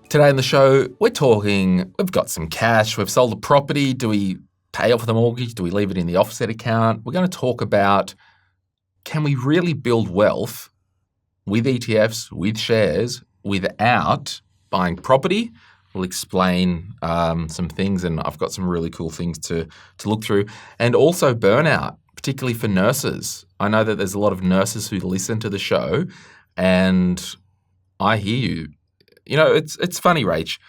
Today in the show, we've got some cash, we've sold a property. Do we pay off the mortgage? Do we leave it in the offset account? We're going to talk about, can we really build wealth with ETFs, with shares, without buying property? We'll explain some things, and I've got some really cool things to look through. And also burnout, particularly for nurses. I know that there's a lot of nurses who listen to the show, and I hear you. You know, it's funny, Rach.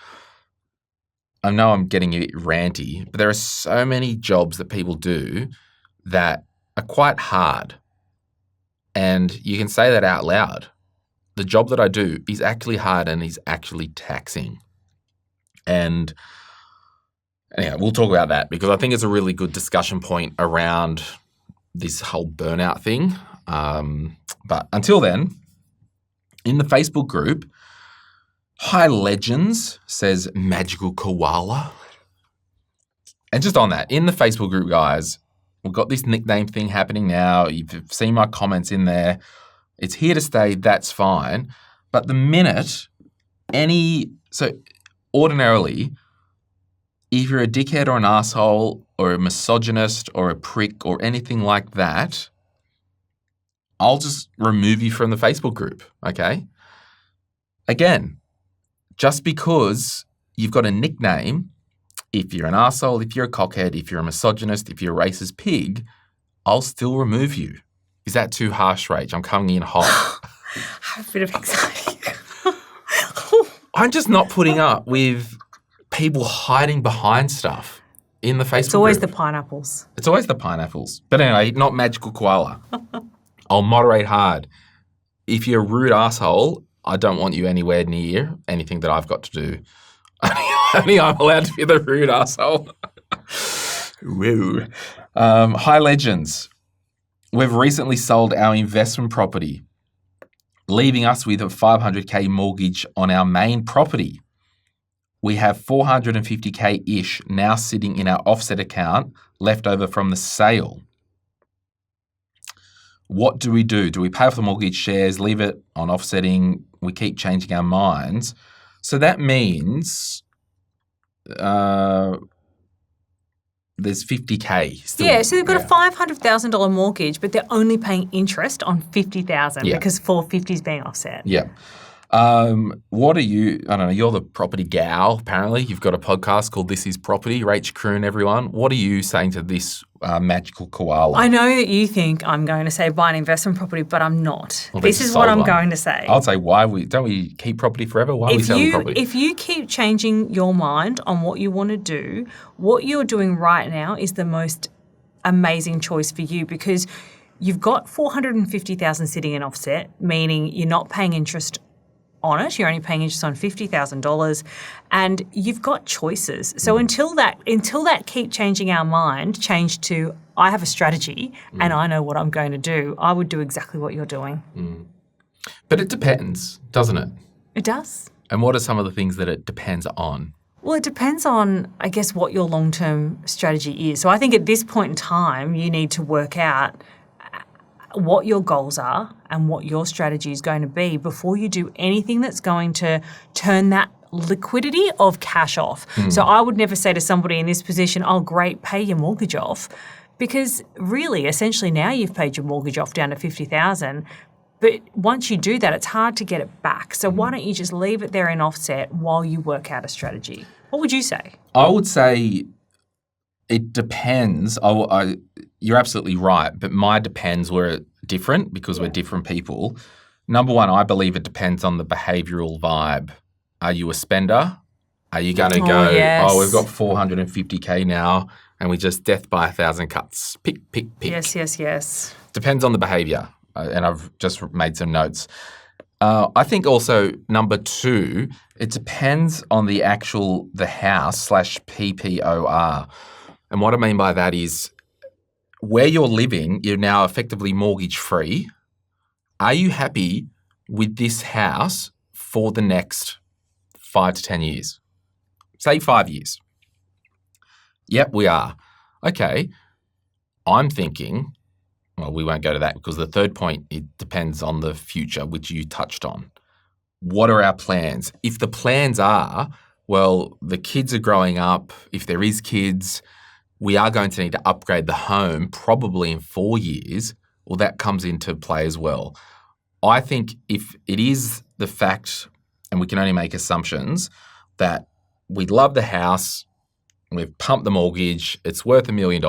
I know I'm getting a bit ranty, but there are so many jobs that people do that are quite hard. And you can say that out loud. The job that I do is actually hard and is actually taxing. And anyway, we'll talk about that because I think it's a really good discussion point around this whole burnout thing. But until then, in the Facebook group, Hi Legends says Magical Koala. And just on that, in the Facebook group, guys, we've got this nickname thing happening now. You've seen my comments in there. It's here to stay. That's fine. But the minute ordinarily, if you're a dickhead or an asshole or a misogynist or a prick or anything like that, I'll just remove you from the Facebook group, okay? Again, just because you've got a nickname, if you're an asshole, if you're a cockhead, if you're a misogynist, if you're a racist pig, I'll still remove you. Is that too harsh, Rach? I'm coming in hot. I have a bit of anxiety. I'm just not putting up with people hiding behind stuff in the Facebook It's always group. the pineapples. It's always the pineapples. But anyway, not Magical Koala. I'll moderate hard. If you're a rude asshole, I don't want you anywhere near anything that I've got to do. Only I'm allowed to be the rude asshole. Woo. Hi Legends. We've recently sold our investment property, leaving us with a $500K mortgage on our main property. We have $450K-ish now sitting in our offset account left over from the sale. What do we do? Do we pay off the mortgage, shares, leave it on offsetting? We keep changing our minds. So that means there's $50K still. Yeah, so they've got a $500,000 mortgage, but they're only paying interest on $50,000 because $450 is being offset. Yeah. What are you, I don't know, you're the property gal, apparently. You've got a podcast called This Is Property, Rach Kroon, everyone. What are you saying to this magical koala? I know that you think I'm going to say buy an investment property, but I'm not. Well, this is what I'm going to say. I'll say don't we keep property forever? Why are we selling property? If you keep changing your mind on what you want to do, what you're doing right now is the most amazing choice for you because you've got $450,000 sitting in offset, meaning you're not paying interest on it. You're only paying interest on $50,000 and you've got choices. So until that keep changing our mind changed to I have a strategy and I know what I'm going to do, I would do exactly what you're doing. But it depends, doesn't it? It does. And what are some of the things that it depends on? Well, it depends on, I guess, what your long-term strategy is. So I think at this point in time, you need to work out what your goals are and what your strategy is going to be before you do anything that's going to turn that liquidity of cash off. So I would never say to somebody in this position, oh, great, pay your mortgage off, because really, essentially now you've paid your mortgage off down to $50,000. But once you do that, it's hard to get it back. So why don't you just leave it there in offset while you work out a strategy? What would you say? I would say it depends. You're absolutely right, but my depends were different because we're different people. Number one, I believe it depends on the behavioural vibe. Are you a spender? Are you going to go, we've got $450K now and we just death by 1,000 cuts. Pick. Yes. Depends on the behaviour. And I've just made some notes. I think also number two, it depends on the house / PPOR. And what I mean by that is where you're living, you're now effectively mortgage free. Are you happy with this house for the next 5 to 10 years? Say 5 years. Yep, we are. Okay, I'm thinking, well, we won't go to that because the third point, it depends on the future, which you touched on. what are our plans? If the plans are, well, the kids are growing up, if there is kids, we are going to need to upgrade the home probably in 4 years, well, that comes into play as well. I think if it is the fact, and we can only make assumptions, that we love the house, we've pumped the mortgage, it's worth $1 million.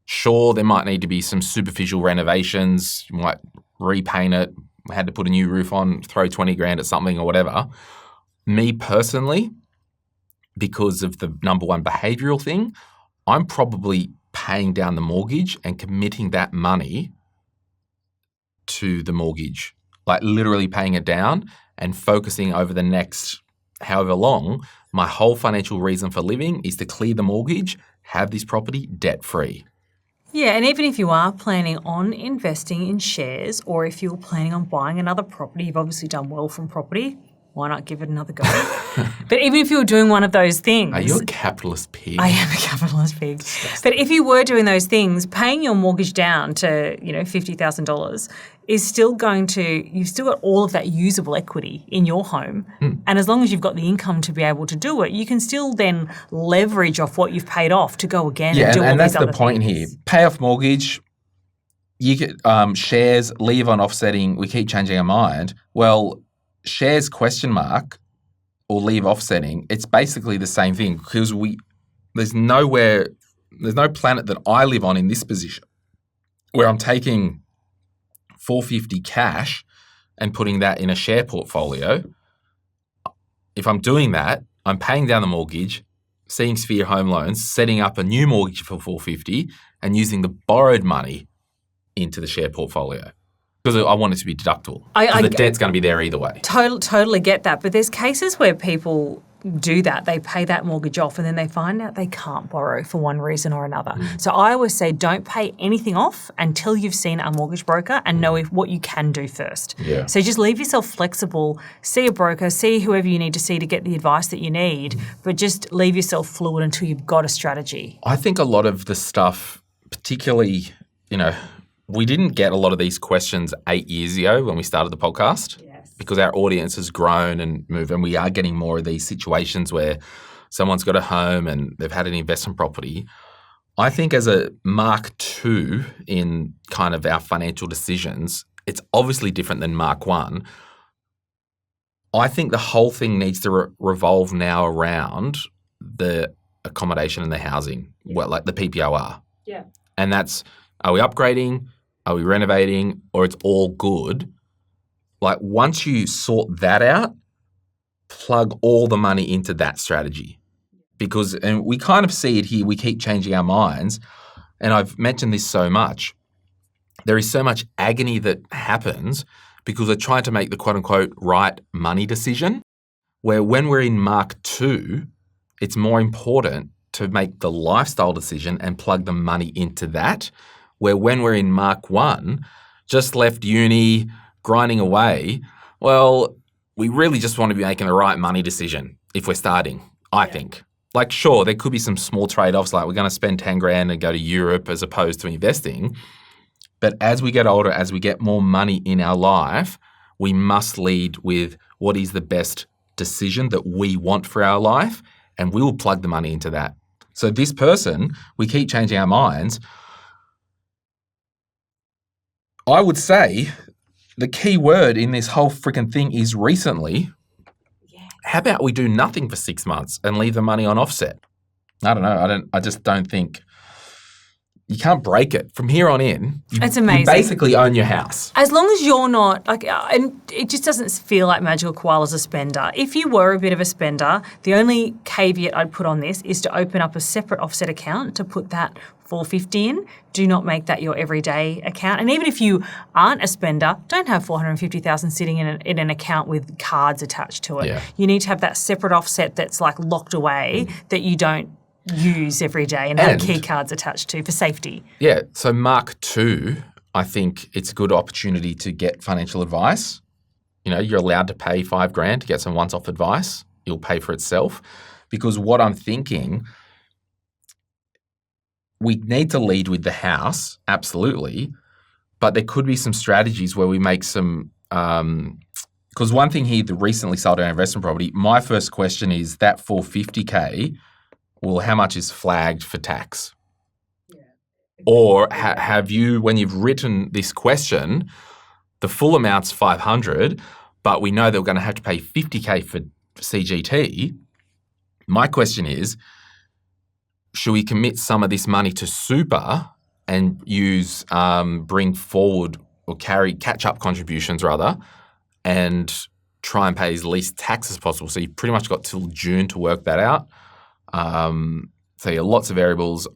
Sure, there might need to be some superficial renovations. You might repaint it, had to put a new roof on, throw 20 grand at something or whatever. Me personally, because of the number one behavioural thing, I'm probably paying down the mortgage and committing that money to the mortgage, like literally paying it down and focusing over the next however long. My whole financial reason for living is to clear the mortgage, have this property debt-free. Yeah, and even if you are planning on investing in shares or if you're planning on buying another property, you've obviously done well from property. Why not give it another go? But even if you were doing one of those things... Are you a capitalist pig? I am a capitalist pig. But if you were doing those things, paying your mortgage down to, $50,000 is still going to... You've still got all of that usable equity in your home. And as long as you've got the income to be able to do it, you can still then leverage off what you've paid off to go again and do all these other things. Yeah, and that's the point here. Pay off mortgage, you get shares, leave on offsetting, we keep changing our mind. Well... shares ? Or leave offsetting, it's basically the same thing because there's no planet that I live on in this position where I'm taking $450 cash and putting that in a share portfolio. If I'm doing that, I'm paying down the mortgage, seeing Sphere Home Loans, setting up a new mortgage for $450 and using the borrowed money into the share portfolio. Because I want it to be deductible. The debt's going to be there either way. Totally get that. But there's cases where people do that. They pay that mortgage off and then they find out they can't borrow for one reason or another. So I always say don't pay anything off until you've seen a mortgage broker and know what you can do first. Yeah. So just leave yourself flexible. See a broker. See whoever you need to see to get the advice that you need. But just leave yourself fluid until you've got a strategy. I think a lot of the stuff, particularly, we didn't get a lot of these questions 8 years ago when we started the podcast. Yes. Because our audience has grown and moved, and we are getting more of these situations where someone's got a home and they've had an investment property. I think as a Mark II in kind of our financial decisions, it's obviously different than Mark I. I think the whole thing needs to revolve now around the accommodation and the housing, like the PPOR. Yeah. And that's, are we upgrading? Are we renovating? Or it's all good? Like once you sort that out, plug all the money into that strategy. Because, and we kind of see it here, we keep changing our minds. And I've mentioned this so much. There is so much agony that happens because we're trying to make the quote unquote right money decision, where when we're in Mark II, it's more important to make the lifestyle decision and plug the money into that. Where when we're in Mark I, just left uni, grinding away, well, we really just want to be making the right money decision if we're starting, I think. Like, sure, there could be some small trade-offs, like we're going to spend 10 grand and go to Europe as opposed to investing. But as we get older, as we get more money in our life, we must lead with what is the best decision that we want for our life, and we will plug the money into that. So this person, we keep changing our minds. I would say the key word in this whole freaking thing is recently. Yeah. How about we do nothing for 6 months and leave the money on offset? I don't know. I just don't think you can't break it. From here on in, it's amazing. You basically own your house. As long as you're not, and it just doesn't feel like Magical Koala's a spender. If you were a bit of a spender, the only caveat I'd put on this is to open up a separate offset account to put that $450 in. Do not make that your everyday account. And even if you aren't a spender, don't have $450,000 sitting in an account with cards attached to it. Yeah. You need to have that separate offset that's like locked away that you don't use every day and have key cards attached to for safety. Yeah. So Mark II, I think it's a good opportunity to get financial advice. You're allowed to pay $5,000 to get some once-off advice. It'll pay for itself. Because what I'm thinking, we need to lead with the house, absolutely, but there could be some strategies where we make some because one thing here, the recently sold our investment property, my first question is that 450K, well, how much is flagged for tax? Yeah. Or have you, when you've written this question, the full amount's 500, but we know that we're going to have to pay 50K for CGT. My question is, should we commit some of this money to super and use bring forward or catch up contributions rather, and try and pay as least tax as possible? So you've pretty much got till June to work that out. So yeah, lots of variables.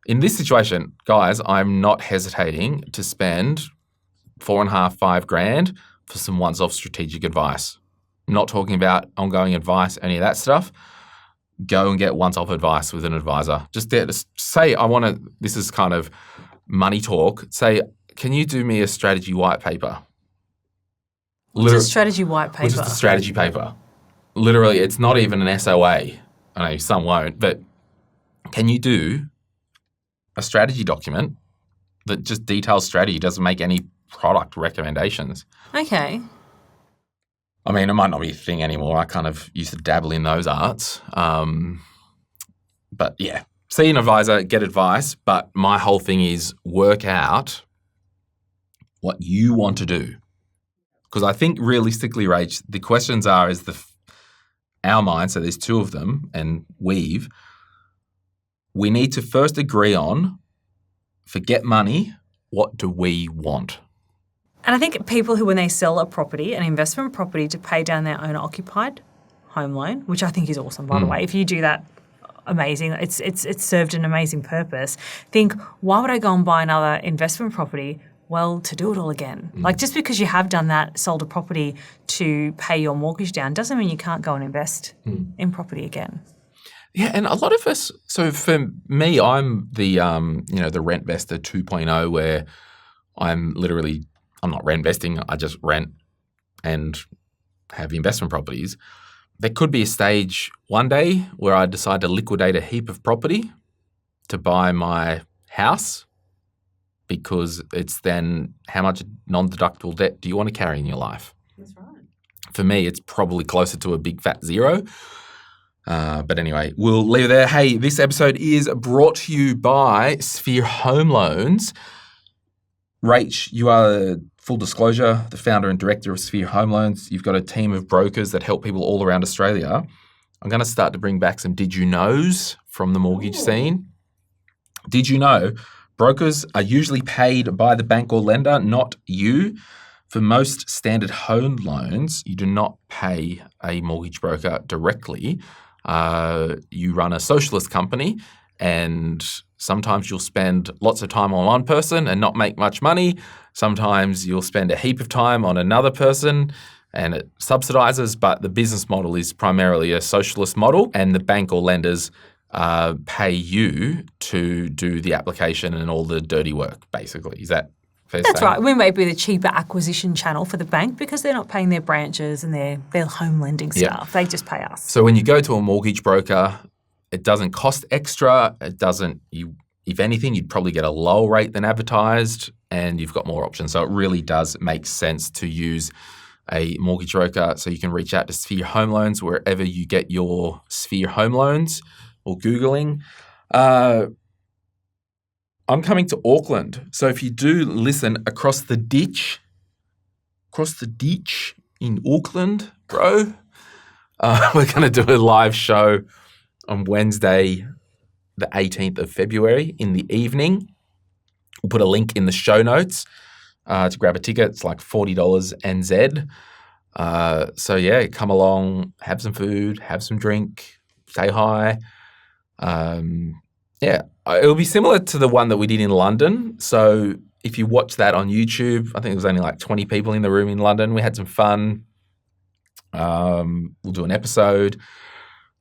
In this situation, guys, I'm not hesitating to spend $4.5 grand for some once-off strategic advice. I'm not talking about ongoing advice, any of that stuff. Go and get once-off advice with an advisor. Just say, this is kind of money talk. Say, can you do me a strategy white paper? What's a strategy white paper? Just a strategy paper. Literally, it's not even an SOA. I know some won't, but can you do a strategy document that just details strategy, doesn't make any product recommendations? Okay. I mean, it might not be a thing anymore. I kind of used to dabble in those arts. But yeah, see an advisor, get advice. But my whole thing is work out what you want to do. Because I think realistically, Rach, the questions are our mind, so there's two of them, and we need to first agree on, forget money, what do we want? And I think people who, when they sell a property, an investment property, to pay down their owner-occupied home loan, which I think is awesome, by the way. If you do that, amazing. It's served an amazing purpose. Think, why would I go and buy another investment property? Well, to do it all again. Like, just because you have done that, sold a property to pay your mortgage down, doesn't mean you can't go and invest in property again. Yeah, and a lot of us. So for me, I'm the the Rentvestor 2.0, where I'm not rent investing. I just rent and have investment properties. There could be a stage one day where I decide to liquidate a heap of property to buy my house, because it's then how much non-deductible debt do you want to carry in your life? That's right. For me, it's probably closer to a big fat zero. But anyway, we'll leave it there. Hey, this episode is brought to you by Sphere Home Loans. Rach, you are, full disclosure, the founder and director of Sphere Home Loans. You've got a team of brokers that help people all around Australia. I'm going to start to bring back some did you knows from the mortgage scene. Did you know brokers are usually paid by the bank or lender, not you? For most standard home loans, you do not pay a mortgage broker directly. You run a socialist company, and sometimes you'll spend lots of time on one person and not make much money. Sometimes you'll spend a heap of time on another person and it subsidizes, but the business model is primarily a socialist model, and the bank or lenders pay you to do the application and all the dirty work, basically. Is that fair to say? That's right. We may be the cheaper acquisition channel for the bank because they're not paying their branches and their home lending staff. They just pay us. So when you go to a mortgage broker, it doesn't cost extra. If anything, you'd probably get a lower rate than advertised, and you've got more options. So it really does make sense to use a mortgage broker. So you can reach out to Sphere Home Loans wherever you get your Sphere Home Loans, or Googling. I'm coming to Auckland. So if you do listen across the ditch in Auckland, bro, we're going to do a live show on Wednesday, the 18th of February in the evening. We'll put a link in the show notes to grab a ticket. It's like $40 NZ. So yeah, come along, have some food, have some drink, say hi. It'll be similar to the one that we did in London. So if you watch that on YouTube, I think there was only like 20 people in the room in London. We had some fun. We'll do an episode.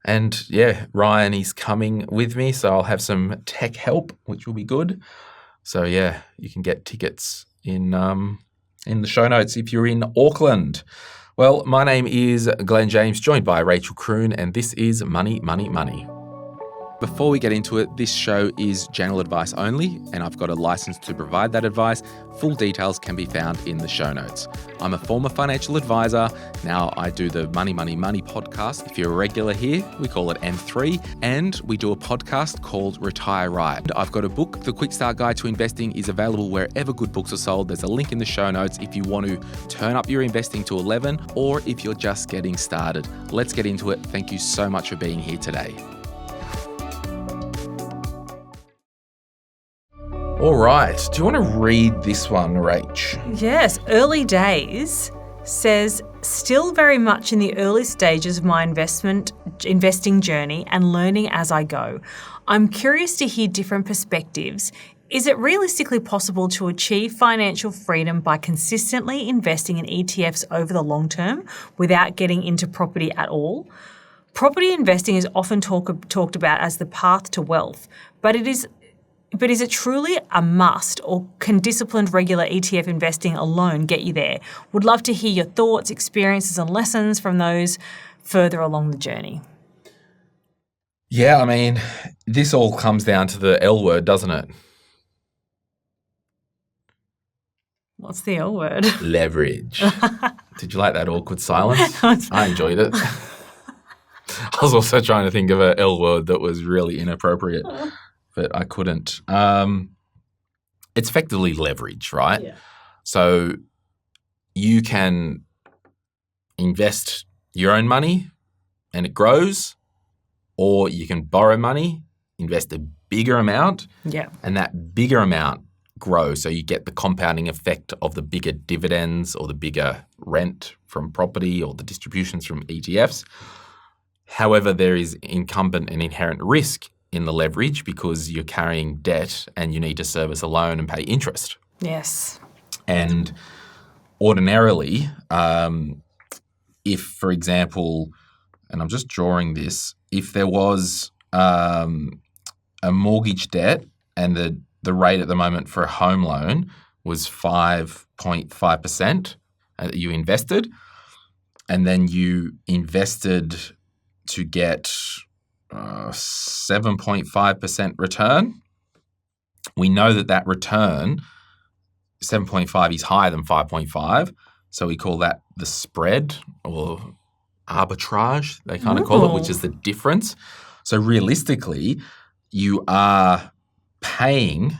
And yeah, Ryan is coming with me, so I'll have some tech help, which will be good. So yeah, you can get tickets in the show notes if you're in Auckland. Well, my name is Glen James, joined by Rachel Kroon, and this is Money, Money, Money. Before we get into it, this show is general advice only, and I've got a license to provide that advice. Full details can be found in the show notes. I'm a former financial advisor. Now I do the Money, Money, Money podcast. If you're a regular here, we call it M3, and we do a podcast called Retire Right. I've got a book, The Quick Start Guide to Investing, is available wherever good books are sold. There's a link in the show notes if you want to turn up your investing to 11, or if you're just getting started. Let's get into it. Thank you so much for being here today. All right. Do you want to read this one, Rach? Yes. Early Days says, still very much in the early stages of my investing journey and learning as I go. I'm curious to hear different perspectives. Is it realistically possible to achieve financial freedom by consistently investing in ETFs over the long term without getting into property at all? Property investing is often talked about as the path to wealth, but is it truly a must, or can disciplined regular ETF investing alone get you there? Would love to hear your thoughts, experiences and lessons from those further along the journey. Yeah, I mean, this all comes down to the L word, doesn't it? What's the L word? Leverage. Did you like that awkward silence? I enjoyed it. I was also trying to think of an L word that was really inappropriate. But I couldn't. It's effectively leverage, right? Yeah. So you can invest your own money and it grows, or you can borrow money, invest a bigger amount, and that bigger amount grows. So you get the compounding effect of the bigger dividends or the bigger rent from property or the distributions from ETFs. However, there is incumbent and inherent risk in the leverage because you're carrying debt and you need to service a loan and pay interest. Yes. And ordinarily, if, for example, and I'm just drawing this, if there was a mortgage debt and the rate at the moment for a home loan was 5.5% that you invested, and then you invested to get 7.5% return, we know that return, 7.5 is higher than 5.5. So we call that the spread or arbitrage, they kind of call it, which is the difference. So realistically, you are paying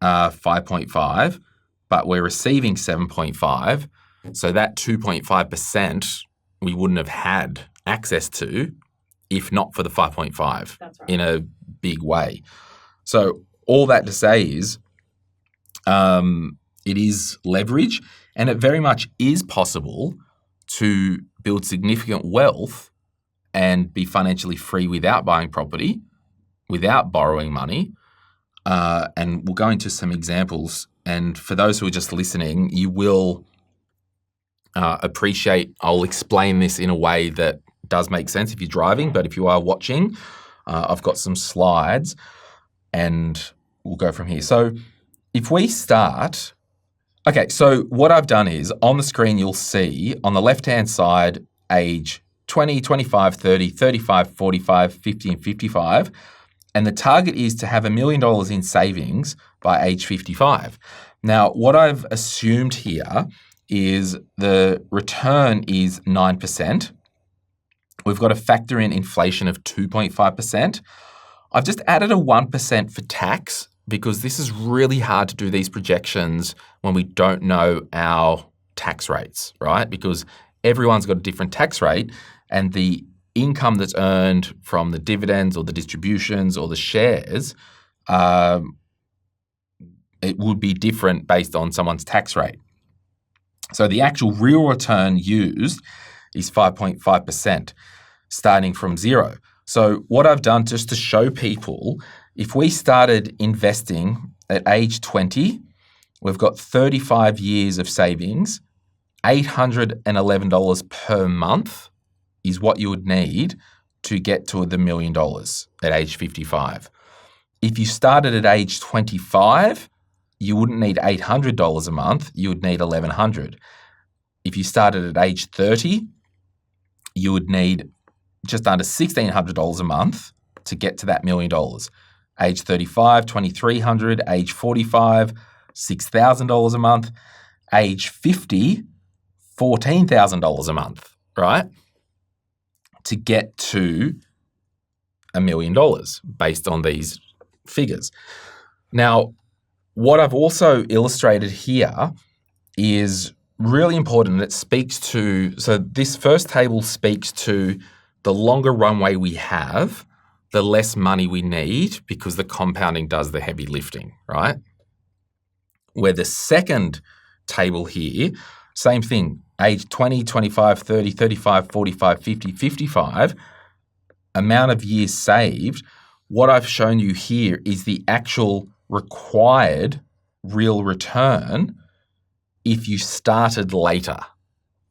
5.5, but we're receiving 7.5. So that 2.5% we wouldn't have had access to if not for the 5.5 in a big way. So all that to say is it is leverage, and it very much is possible to build significant wealth and be financially free without buying property, without borrowing money. And we'll go into some examples. And for those who are just listening, you will appreciate, I'll explain this in a way that does make sense if you're driving, but if you are watching, I've got some slides and we'll go from here. So if we start, okay, so what I've done is on the screen you'll see on the left-hand side age 20, 25, 30, 35, 45, 50 and 55, and the target is to have $1 million in savings by age 55. Now, what I've assumed here is the return is 9%. We've got to factor in inflation of 2.5%. I've just added a 1% for tax because this is really hard to do these projections when we don't know our tax rates, right? Because everyone's got a different tax rate, and the income that's earned from the dividends or the distributions or the shares, it would be different based on someone's tax rate. So the actual real return used is 5.5%, starting from zero. So what I've done just to show people, if we started investing at age 20, we've got 35 years of savings, $811 per month is what you would need to get to the $1 million at age 55. If you started at age 25, you wouldn't need $800 a month, you would need $1,100. If you started at age 30, you would need just under $1,600 a month to get to that $1 million. Age 35, $2,300, age 45, $6,000 a month, age 50, $14,000 a month, right? To get to $1 million based on these figures. Now, what I've also illustrated here is really important. It speaks to, so this first table speaks to the longer runway we have, the less money we need because the compounding does the heavy lifting, right? Where the second table here, same thing, age 20, 25, 30, 35, 45, 50, 55, amount of years saved. What I've shown you here is the actual required real return if you started later.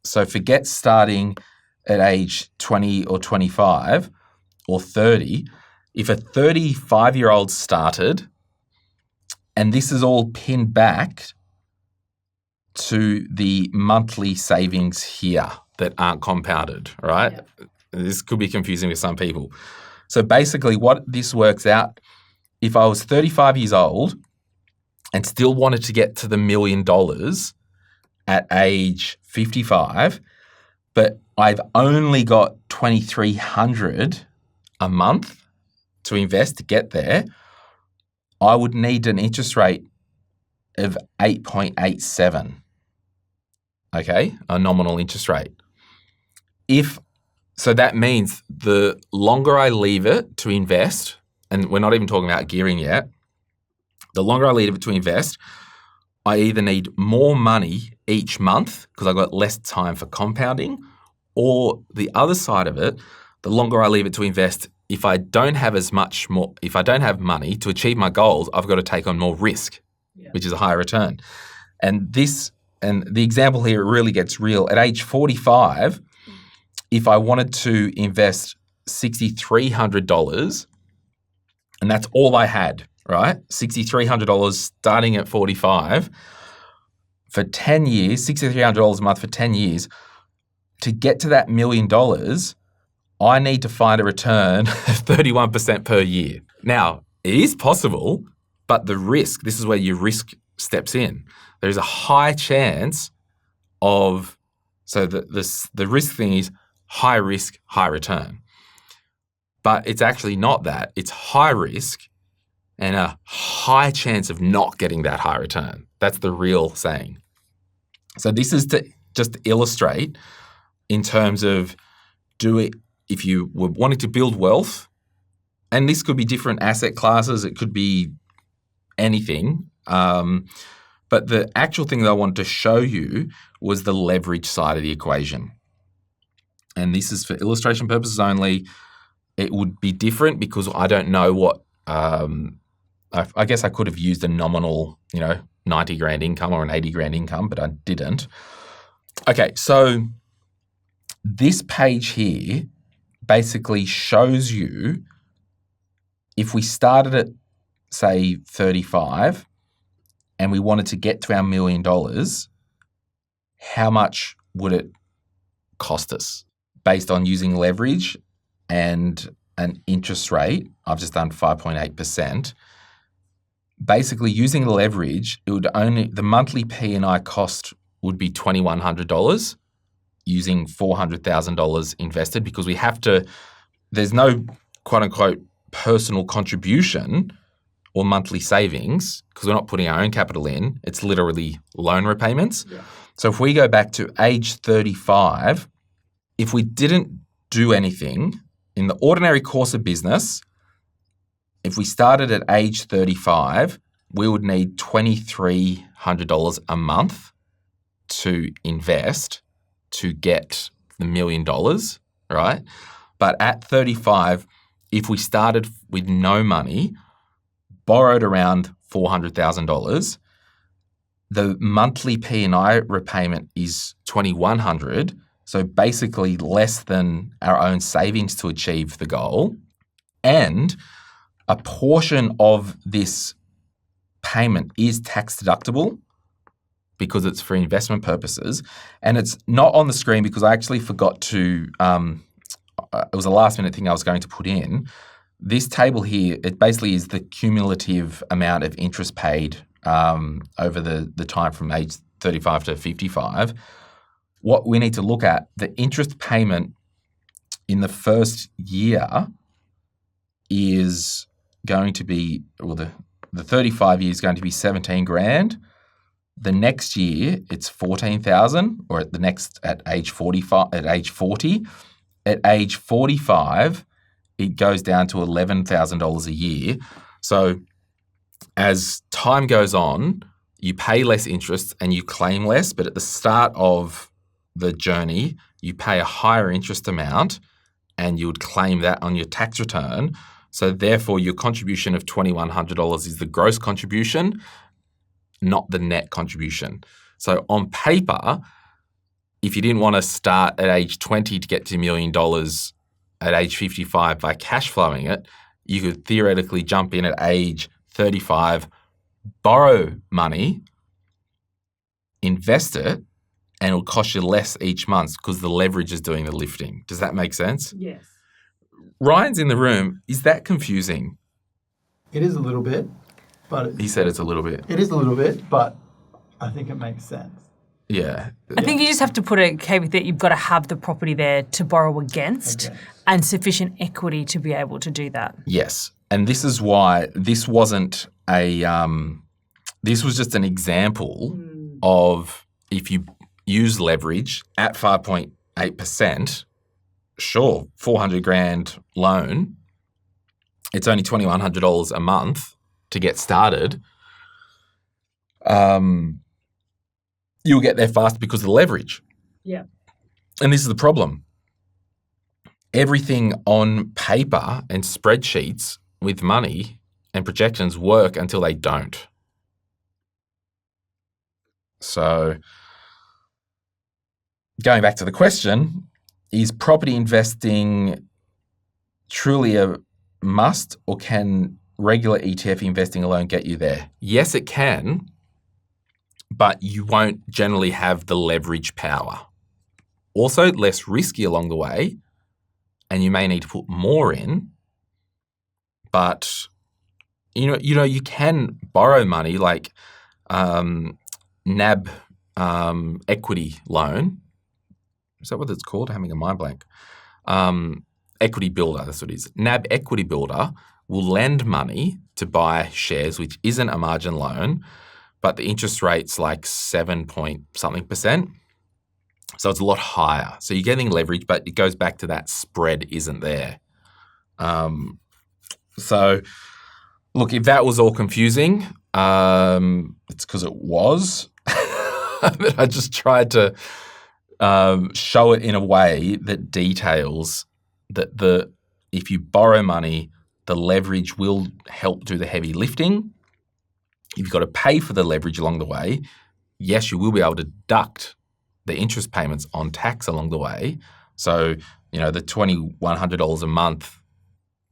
So forget starting at age 20 or 25 or 30. If a 35-year-old started, and this is all pinned back to the monthly savings here that aren't compounded, right? Yep. This could be confusing with some people. So basically what this works out, if I was 35 years old and still wanted to get to the $1 million at age 55, but I've only got $2,300 a month to invest to get there, I would need an interest rate of 8.87, okay, a nominal interest rate. So that means the longer I leave it to invest, and we're not even talking about gearing yet, the longer I leave it to invest, I either need more money each month because I've got less time for compounding, or the other side of it, the longer I leave it to invest, if I don't have money to achieve my goals, I've got to take on more risk, which is a higher return. And the example here really gets real. At age 45, if I wanted to invest $6,300, and that's all I had, right? $6,300 starting at 45 for 10 years, $6,300 a month for 10 years. To get to that $1 million, I need to find a return of 31% per year. Now, it is possible, but the risk, this is where your risk steps in. There's a high chance of, so the risk thing is high risk, high return. But it's actually not that. It's high risk and a high chance of not getting that high return. That's the real saying. So this is to just illustrate in terms of if you were wanting to build wealth, and this could be different asset classes, it could be anything. But the actual thing that I wanted to show you was the leverage side of the equation. And this is for illustration purposes only. It would be different because I don't know what, I guess I could have used a nominal, 90 grand income or an 80 grand income, but I didn't. Okay, so this page here basically shows you if we started at, say, 35 and we wanted to get to our $1 million, how much would it cost us based on using leverage and an interest rate? I've just done 5.8%. Basically, using leverage, the monthly P&I cost would be $2,100 using $400,000 invested, because there's no quote unquote personal contribution or monthly savings because we're not putting our own capital in. It's literally loan repayments. Yeah. So if we go back to age 35, if we didn't do anything in the ordinary course of business, if we started at age 35, we would need $2,300 a month to invest to get the $1 million, right? But at 35, if we started with no money, borrowed around $400,000, the monthly P&I repayment is $2,100, so basically less than our own savings to achieve the goal. And a portion of this payment is tax deductible because it's for investment purposes. And it's not on the screen because I actually forgot to, it was a last minute thing I was going to put in, this table here, it basically is the cumulative amount of interest paid over the time from age 35 to 55. What we need to look at, the interest payment in the first year is going to be, well, the 35 year is going to be 17 grand. The next year it's 14,000, or at age 45, at age 40. At age 45, it goes down to $11,000 a year. So as time goes on, you pay less interest and you claim less, but at the start of the journey, you pay a higher interest amount and you would claim that on your tax return. So therefore, your contribution of $2,100 is the gross contribution, not the net contribution. So on paper, if you didn't want to start at age 20 to get to $1 million at age 55 by cash flowing it, you could theoretically jump in at age 35, borrow money, invest it, and it'll cost you less each month because the leverage is doing the lifting. Does that make sense? Yes. Ryan's in the room. Is that confusing? It is a little bit, but He said it's a little bit. it is a little bit, but I think it makes sense. Yeah. I think you just have to put a caveat that you've got to have the property there to borrow against and sufficient equity to be able to do that. Yes. And this is why this wasn't this was just an example of if you use leverage at 5.8%, sure, 400 grand loan, it's only $2,100 a month to get started. You'll get there fast because of the leverage. Yeah. And this is the problem. Everything on paper and spreadsheets with money and projections work until they don't. So going back to the question, is property investing truly a must, or can regular ETF investing alone get you there? Yes, it can, but you won't generally have the leverage power. Also, less risky along the way, and you may need to put more in. But you can borrow money like NAB equity loan. Is that what it's called? I'm having a mind blank. Equity builder, that's what it is. NAB equity builder will lend money to buy shares, which isn't a margin loan, but the interest rate's like 7-point-something%. So it's a lot higher. So you're getting leverage, but it goes back to that spread isn't there. So look, if that was all confusing, it's because it was. But I just tried to show it in a way that details that if you borrow money, the leverage will help do the heavy lifting. If you've got to pay for the leverage along the way, yes, you will be able to deduct the interest payments on tax along the way. So, the $2,100 a month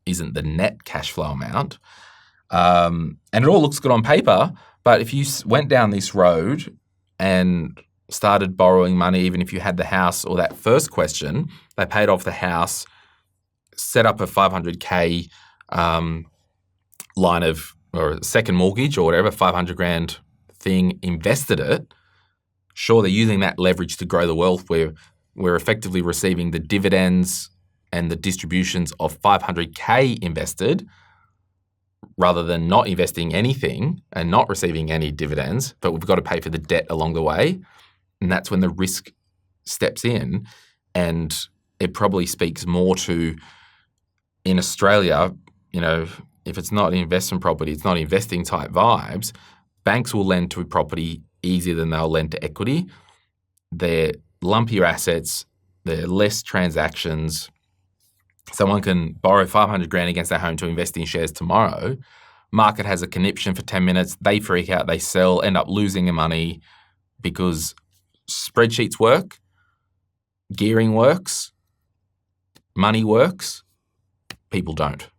isn't the net cash flow amount. And it all looks good on paper, but if you went down this road and started borrowing money, even if you had the house or that first question, they paid off the house, set up a $500K line of, or second mortgage or whatever, 500 grand thing, invested it. Sure, they're using that leverage to grow the wealth where we're effectively receiving the dividends and the distributions of 500K invested rather than not investing anything and not receiving any dividends, but we've got to pay for the debt along the way. And that's when the risk steps in. And it probably speaks more to, in Australia, if it's not investment property, it's not investing type vibes, banks will lend to property easier than they'll lend to equity. They're lumpier assets, they're less transactions. Someone can borrow 500 grand against their home to invest in shares tomorrow. Market has a conniption for 10 minutes, they freak out, they sell, end up losing their money because spreadsheets work, gearing works, money works, people don't.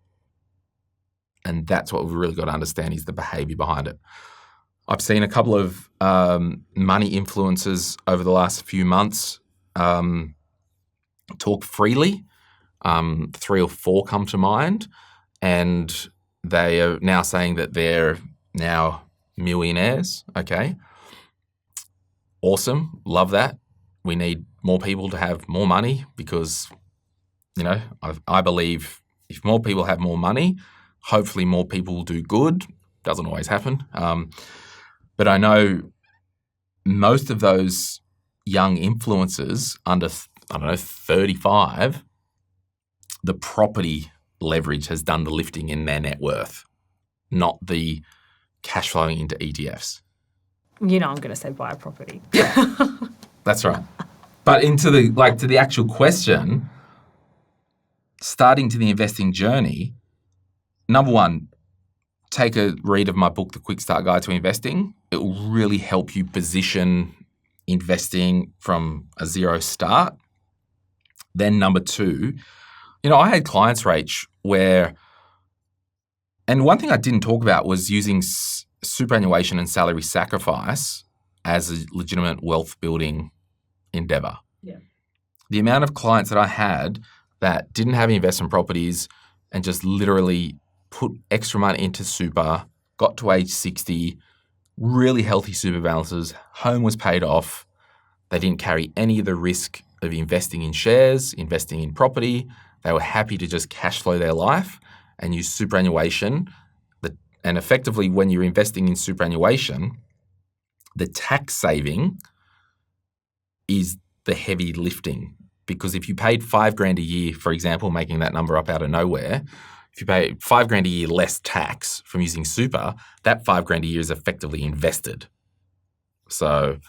And that's what we've really got to understand is the behaviour behind it. I've seen a couple of money influencers over the last few months talk freely. 3 or 4 come to mind. and they are now saying that they're now millionaires. Okay. Awesome. Love that. We need more people to have more money because, I believe if more people have more money, hopefully more people will do good. Doesn't always happen. But I know most of those young influencers under, 35, the property leverage has done the lifting in their net worth, not the cash flowing into ETFs. I'm going to say buy a property. That's right. But to the actual question, starting to the investing journey, number one, take a read of my book, The Quick Start Guide to Investing. It will really help you position investing from a zero start. Then number two, I had clients, Rach, and one thing I didn't talk about was using superannuation and salary sacrifice as a legitimate wealth building endeavor. Yeah. The amount of clients that I had that didn't have investment properties and just literally put extra money into super, got to age 60, really healthy super balances, home was paid off, they didn't carry any of the risk of investing in shares, investing in property. They were happy to just cash flow their life and use superannuation. And effectively, when you're investing in superannuation, the tax saving is the heavy lifting. Because if you paid $5,000 a year, for example, making that number up out of nowhere, if you pay $5,000 a year less tax from using super, that $5,000 a year is effectively invested. So,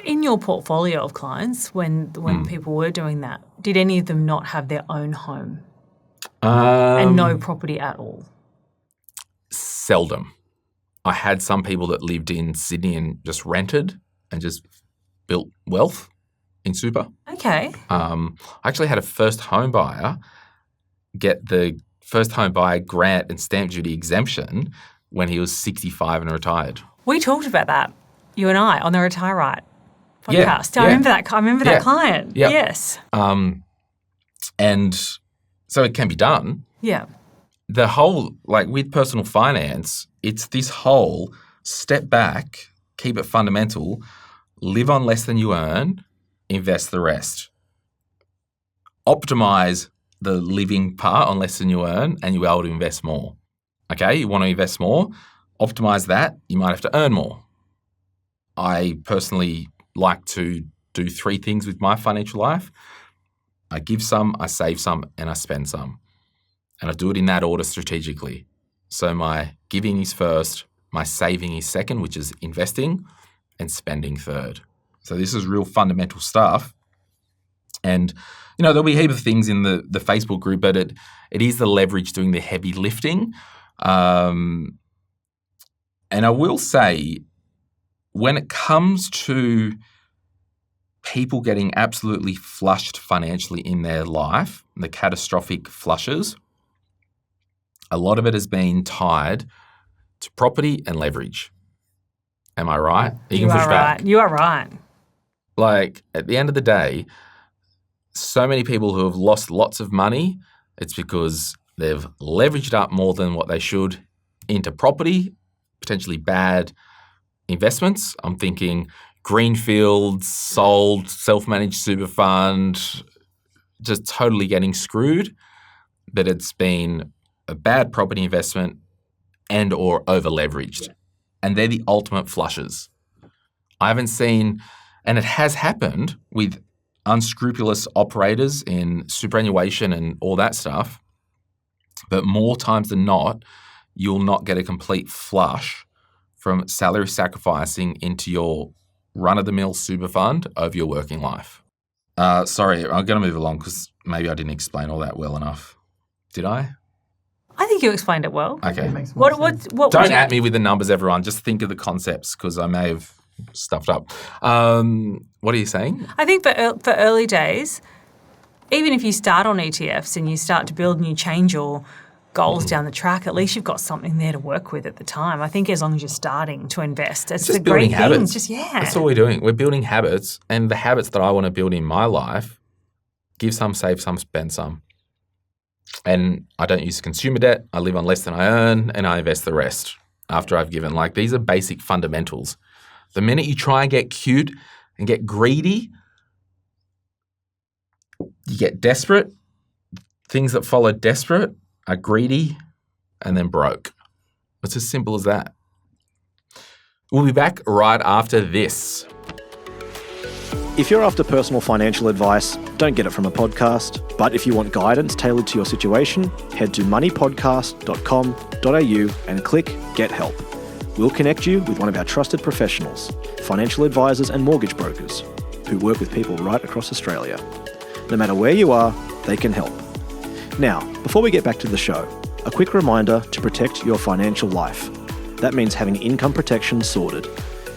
in your portfolio of clients, when people were doing that, did any of them not have their own home and no property at all? Seldom. I had some people that lived in Sydney and just rented and just built wealth in super. Okay. I actually had a first home buyer get the first home buyer grant and stamp duty exemption when he was 65 and retired. We talked about that, you and I, on the Retire Right podcast. Yeah, I remember that. I remember that client. Yeah. Yes. And so it can be done. Yeah. The whole, with personal finance, it's this whole step back, keep it fundamental, live on less than you earn, invest the rest. Optimize the living part on less than you earn and you'll be able to invest more. Okay, you want to invest more, optimize that, you might have to earn more. I personally like to do 3 things with my financial life. I give some, I save some, and I spend some. And I do it in that order strategically. So my giving is first, my saving is second, which is investing, and spending third. So this is real fundamental stuff. And, there'll be a heap of things in the Facebook group, but it is the leverage doing the heavy lifting. And I will say, when it comes to people getting absolutely flushed financially in their life, the catastrophic flushes, a lot of it has been tied to property and leverage. Am I right? You can push back. You are right. At the end of the day, so many people who have lost lots of money, it's because they've leveraged up more than what they should into property, potentially bad investments. I'm thinking greenfields, sold, self-managed super fund, just totally getting screwed. But it's been a bad property investment and or over-leveraged. Yeah. And they're the ultimate flushes. I haven't seen, and it has happened with unscrupulous operators in superannuation and all that stuff, but more times than not, you'll not get a complete flush from salary sacrificing into your run-of-the-mill super fund over your working life. Sorry, I'm going to move along because maybe I didn't explain all that well enough. Did I? I think you explained it well. Okay. It makes more sense. What Don't at me with the numbers, everyone. Just think of the concepts because I may have stuffed up. What are you saying? I think for early days, even if you start on ETFs and you start to build and you change your goals down the track, at least you've got something there to work with at the time. I think as long as you're starting to invest, it's just a great building thing. Habits. That's all we're doing. We're building habits, and the habits that I want to build in my life, give some, save some, spend some. And I don't use consumer debt. I live on less than I earn, and I invest the rest after I've given. Like, these are basic fundamentals. The minute you try and get cute and get greedy, you get desperate. Things that follow desperate are greedy and then broke. It's as simple as that. We'll be back right after this. If you're after personal financial advice, don't get it from a podcast. But if you want guidance tailored to your situation, head to moneypodcast.com.au and click Get Help. We'll connect you with one of our trusted professionals, financial advisors and mortgage brokers, who work with people right across Australia. No matter where you are, they can help. Now, before we get back to the show, a quick reminder to protect your financial life. That means having income protection sorted.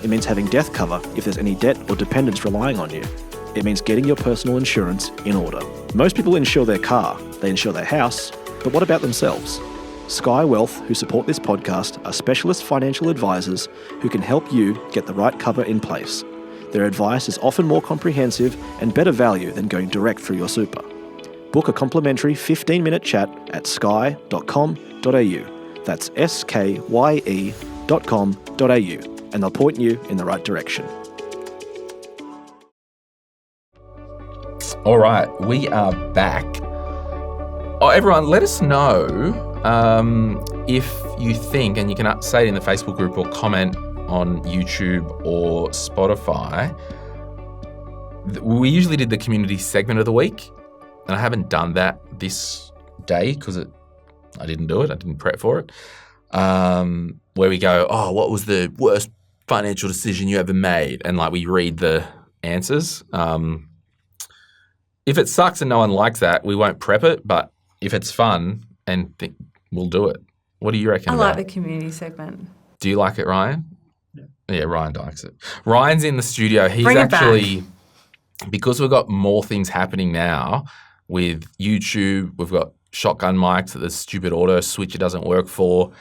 It means having death cover if there's any debt or dependents relying on you. It means getting your personal insurance in order. Most people insure their car, they insure their house, but what about themselves? Sky Wealth, who support this podcast, are specialist financial advisors who can help you get the right cover in place. Their advice is often more comprehensive and better value than going direct through your super. Book a complimentary 15-minute chat at sky.com.au. That's skye.com.au. And they'll point you in the right direction. All right, we are back. Oh, everyone, let us know if you think, and you can say it in the Facebook group or comment on YouTube or Spotify. We usually did the community segment of the week, and I haven't done that this day because I didn't do it. I didn't prep for it. Where we go, oh, what was the worst financial decision you ever made? And like we read the answers. If it sucks and no one likes that, we won't prep it. But if it's fun, we'll do it. What do you reckon? I like the community segment. Do you like it, Ryan? Yeah, Ryan likes it. Ryan's in the studio. He's Bring it actually, because we've got more things happening now with YouTube, we've got shotgun mics that the stupid auto switcher doesn't work for.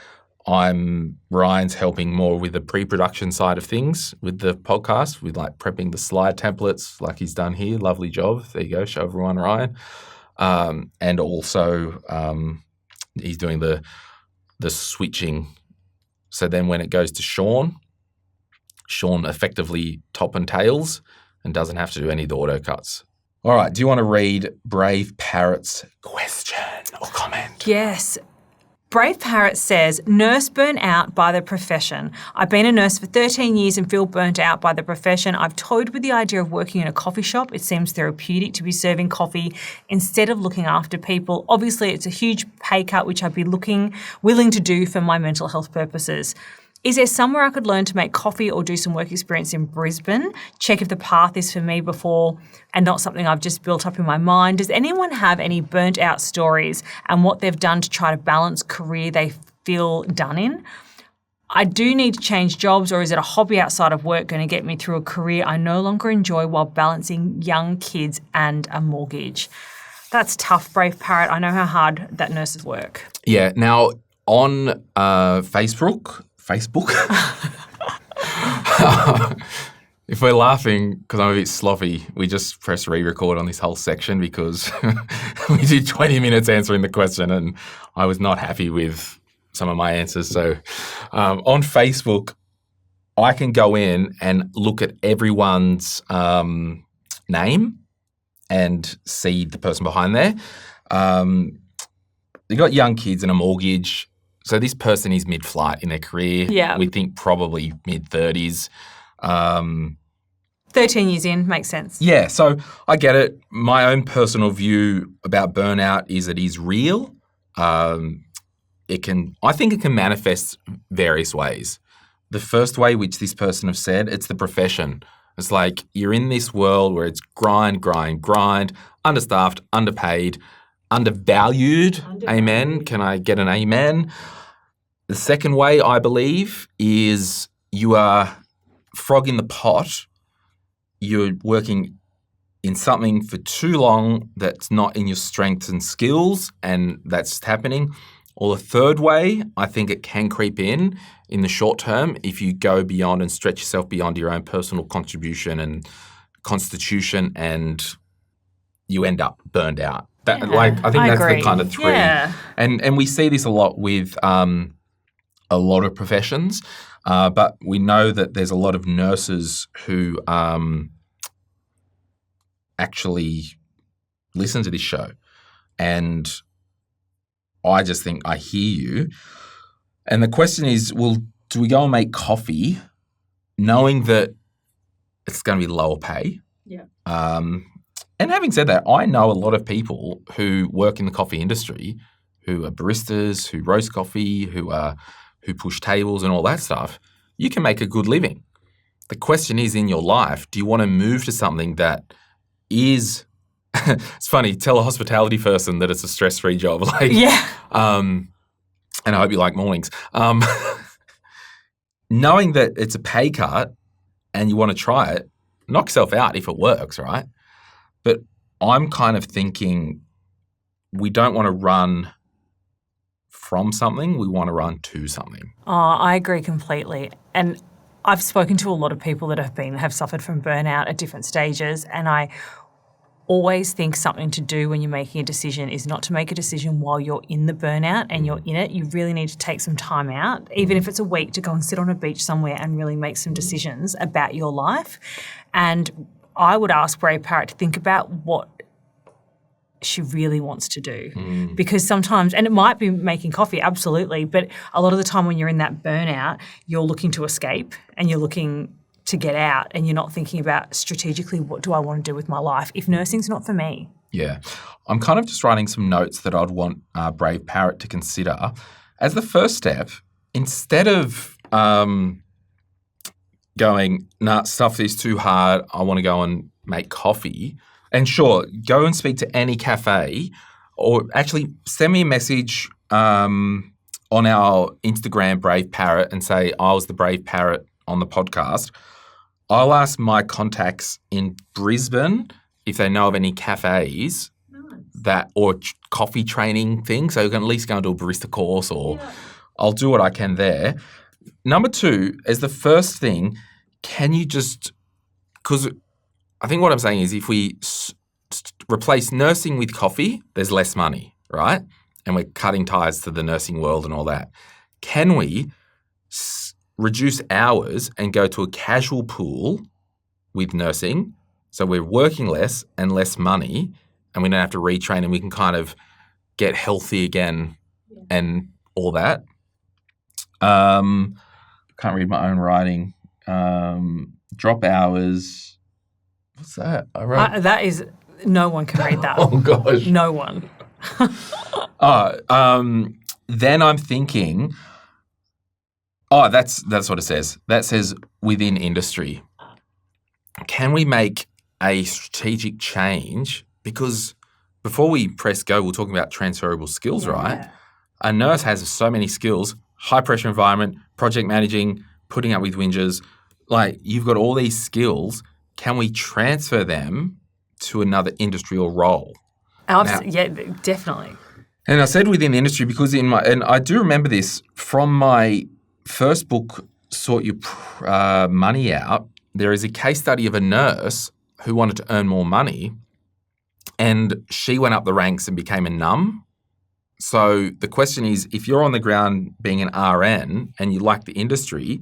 Ryan's helping more with the pre-production side of things with the podcast, with like prepping the slide templates like he's done here. Lovely job. There you go. Show everyone, Ryan. And also he's doing the switching. So then when it goes to Sean effectively top and tails and doesn't have to do any of the auto cuts. All right. Do you want to read Brave Parrot's question or comment? Yes. Brave Parrot says, nurse burnt out by the profession. I've been a nurse for 13 years and feel burnt out by the profession. I've toyed with the idea of working in a coffee shop. It seems therapeutic to be serving coffee instead of looking after people. Obviously, it's a huge pay cut, which I'd be willing to do for my mental health purposes. Is there somewhere I could learn to make coffee or do some work experience in Brisbane? Check if the path is for me before and not something I've just built up in my mind. Does anyone have any burnt out stories and what they've done to try to balance career they feel done in? I do need to change jobs, or is it a hobby outside of work going to get me through a career I no longer enjoy while balancing young kids and a mortgage? That's tough, Brave Parrot. I know how hard that nurses work. Yeah. Now, on Facebook, if we're laughing because I'm a bit sloppy, we just press re-record on this whole section because we did 20 minutes answering the question and I was not happy with some of my answers. So on Facebook, I can go in and look at everyone's name and see the person behind there. You've got young kids and a mortgage. So this person is mid-flight in their career. Yeah. We think probably mid-30s. 13 years in, makes sense. Yeah, so I get it. My own personal view about burnout is it is real. I think it can manifest various ways. The first way, which this person have said, it's the profession. It's like you're in this world where it's grind, understaffed, underpaid, undervalued. Amen. Can I get an amen? The second way, I believe, is you are frog in the pot. You're working in something for too long that's not in your strengths and skills, and that's happening. Or the third way, I think it can creep in the short term if you go beyond and stretch yourself beyond your own personal contribution and constitution, and you end up burned out. I think that's agree. the kind of three. Yeah. And we see this a lot with a lot of professions, but we know that there's a lot of nurses who actually listen to this show. And I just think I hear you. And the question is, well, do we go and make coffee knowing that it's going to be lower pay? Yeah. And having said that, I know a lot of people who work in the coffee industry who are baristas, who roast coffee, who push tables and all that stuff. You can make a good living. The question is, in your life, do you want to move to something that is it's funny, tell a hospitality person that it's a stress-free job. And I hope you like mornings. Knowing that it's a pay cut and you want to try it, knock yourself out if it works, right? But I'm kind of thinking we don't want to run from something, we want to run to something. Oh, I agree completely. And I've spoken to a lot of people that have suffered from burnout at different stages, and I always think something to do when you're making a decision is not to make a decision while you're in the burnout and you're in it. You really need to take some time out, even if it's a week, to go and sit on a beach somewhere and really make some decisions about your life. And I would ask Brave Parrot to think about what she really wants to do. Because sometimes, and it might be making coffee, absolutely, but a lot of the time when you're in that burnout, you're looking to escape and you're looking to get out, and you're not thinking about strategically, what do I want to do with my life if nursing's not for me? Yeah. I'm kind of just writing some notes that I'd want Brave Parrot to consider. As the first step, instead of going, nah, stuff is too hard, I want to go and make coffee, and sure, go and speak to any cafe, or actually send me a message on our Instagram, Brave Parrot, and say, I was the Brave Parrot on the podcast. I'll ask my contacts in Brisbane if they know of any cafes or coffee training things, so you can at least go and do a barista course, or I'll do what I can there. Number two, as the first thing, can you just, because I think what I'm saying is if we replace nursing with coffee, there's less money, right? And we're cutting ties to the nursing world and all that. Can we reduce hours and go to a casual pool with nursing, so we're working less and less money, and we don't have to retrain, and we can kind of get healthy again and all that. Can't read my own writing. Drop hours. What's that? I wrote. That is, no one can read that. Oh gosh, no one. Then I'm thinking. Oh, that's what it says. That says within industry. Can we make a strategic change? Because before we press go, we're talking about transferable skills, right? A nurse has so many skills: high pressure environment, project managing, putting up with whingers. Like, you've got all these skills. Can we transfer them to another industry or role? Yeah, definitely. And I said within the industry because and I do remember this from my first book, Sort Your Money Out. There is a case study of a nurse who wanted to earn more money, and she went up the ranks and became a num. So the question is, if you're on the ground being an RN and you like the industry,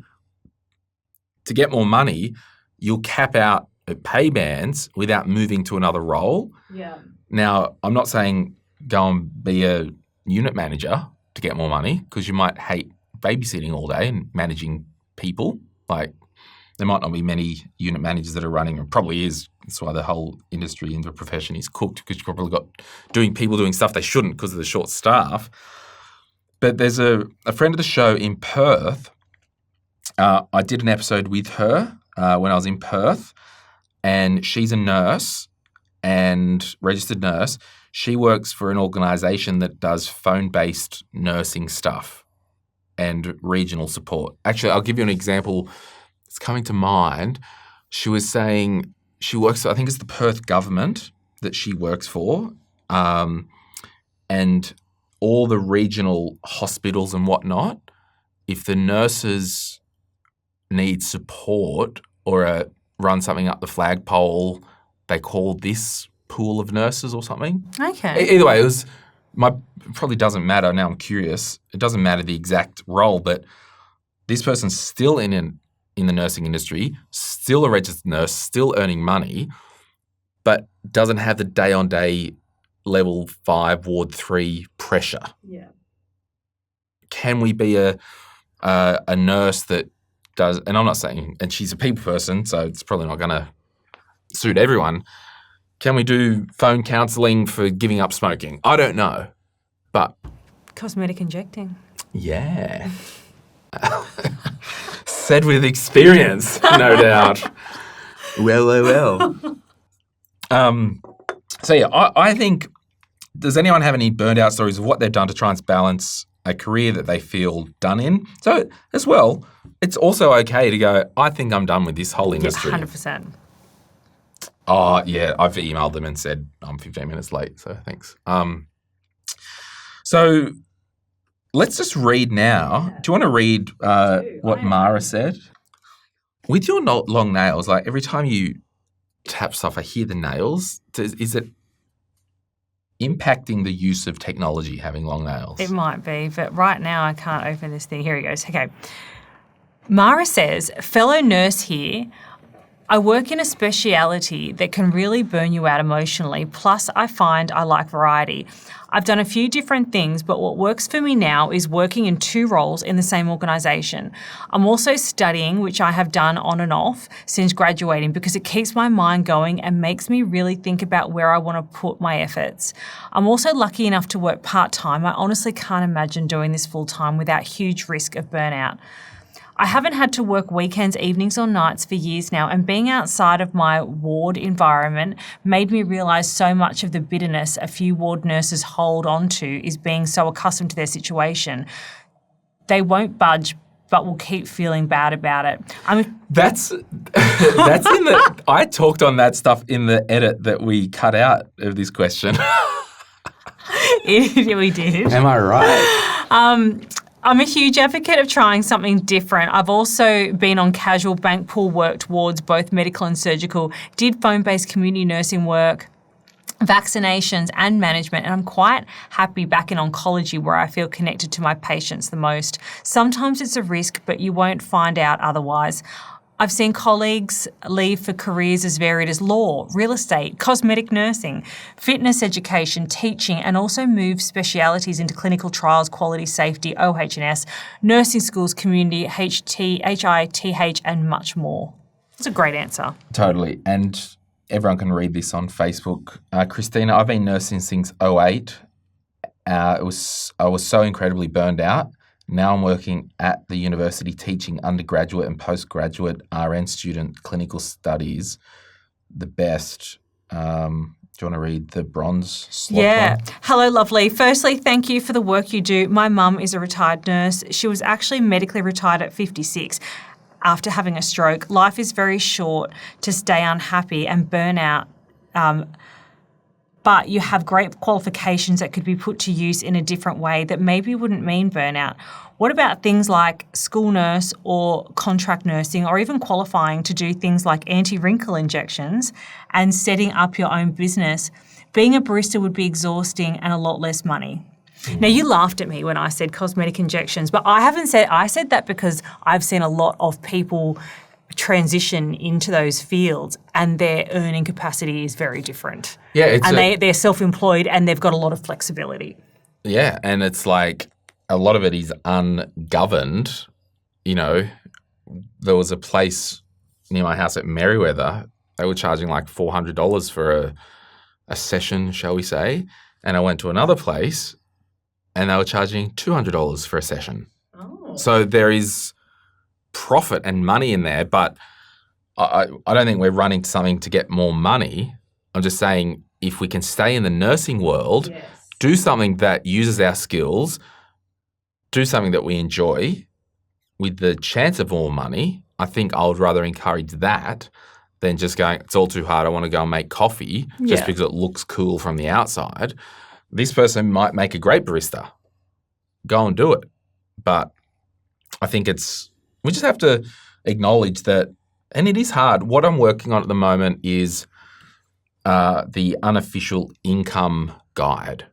to get more money, you'll cap out at pay bands without moving to another role. Yeah. Now, I'm not saying go and be a unit manager to get more money, because you might hate babysitting all day and managing people. Like, there might not be many unit managers that are running, and probably is. That's why the whole industry and the profession is cooked, because you've probably got people doing stuff they shouldn't because of the short staff. But there's a friend of the show in Perth. I did an episode with her when I was in Perth, and she's a nurse and registered nurse. She works for an organisation that does phone-based nursing stuff and regional support. Actually, I'll give you an example that's coming to mind. She was saying she works, I think it's the Perth government that she works for, and all the regional hospitals and whatnot, if the nurses need support or run something up the flagpole, they call this pool of nurses or something. Okay. Either way, it probably doesn't matter. Now I'm curious. It doesn't matter the exact role, but this person's still in the nursing industry, still a registered nurse, still earning money, but doesn't have the day-on-day level 5, ward 3 pressure. Yeah. Can we be a nurse that does, and I'm not saying, and she's a people person, so it's probably not going to suit everyone. Can we do phone counselling for giving up smoking? I don't know, but... Cosmetic injecting. Yeah. Said with experience, no doubt. Well. So yeah, I think, does anyone have any burned out stories of what they've done to try and balance a career that they feel done in? So as well, it's also okay to go, I think I'm done with this whole industry. 100%. Oh, yeah, I've emailed them and said I'm 15 minutes late, so thanks. So let's just read now. Do you want to read what Mara said? With your long nails, like every time you tap stuff, I hear the nails. Is it impacting the use of technology, having long nails? It might be, but right now I can't open this thing. Here he goes. Okay. Mara says, fellow nurse here, I work in a speciality that can really burn you out emotionally, plus I find I like variety. I've done a few different things, but what works for me now is working in 2 roles in the same organisation. I'm also studying, which I have done on and off since graduating because it keeps my mind going and makes me really think about where I want to put my efforts. I'm also lucky enough to work part-time. I honestly can't imagine doing this full-time without huge risk of burnout. I haven't had to work weekends, evenings or nights for years now, and being outside of my ward environment made me realise so much of the bitterness a few ward nurses hold on to is being so accustomed to their situation. They won't budge, but will keep feeling bad about it. That's in the... I talked on that stuff in the edit that we cut out of this question. We did. Am I right? I'm a huge advocate of trying something different. I've also been on casual bank pool work towards both medical and surgical, did phone-based community nursing work, vaccinations and management, and I'm quite happy back in oncology where I feel connected to my patients the most. Sometimes it's a risk, but you won't find out otherwise. I've seen colleagues leave for careers as varied as law, real estate, cosmetic nursing, fitness education, teaching, and also move specialities into clinical trials, quality, safety, OH&S, nursing schools, community, HITH, and much more. It's a great answer. Totally. And everyone can read this on Facebook. Christina, I've been nursing since 2008. I was so incredibly burned out. Now I'm working at the university teaching undergraduate and postgraduate RN student clinical studies. The best. Do you want to read the bronze slot Yeah. one? Hello, lovely. Firstly, thank you for the work you do. My mum is a retired nurse. She was actually medically retired at 56 after having a stroke. Life is very short to stay unhappy and burn out. But you have great qualifications that could be put to use in a different way that maybe wouldn't mean burnout. What about things like school nurse or contract nursing, or even qualifying to do things like anti-wrinkle injections and setting up your own business? Being a barista would be exhausting and a lot less money. Now, you laughed at me when I said cosmetic injections, but I said that because I've seen a lot of people transition into those fields and their earning capacity is very different. Yeah, they're self-employed and they've got a lot of flexibility. Yeah, and it's like a lot of it is ungoverned. You know, there was a place near my house at Merriweather. They were charging like $400 for a session, shall we say, and I went to another place and they were charging $200 for a session. Oh. So there is profit and money in there, but I don't think we're running to something to get more money. I'm just saying if we can stay in the nursing world, yes, do something that uses our skills, do something that we enjoy with the chance of more money, I think I would rather encourage that than just going, it's all too hard, I want to go and make coffee just because it looks cool from the outside. This person might make a great barista. Go and do it. But I think we just have to acknowledge that, and it is hard. What I'm working on at the moment is the unofficial income guide.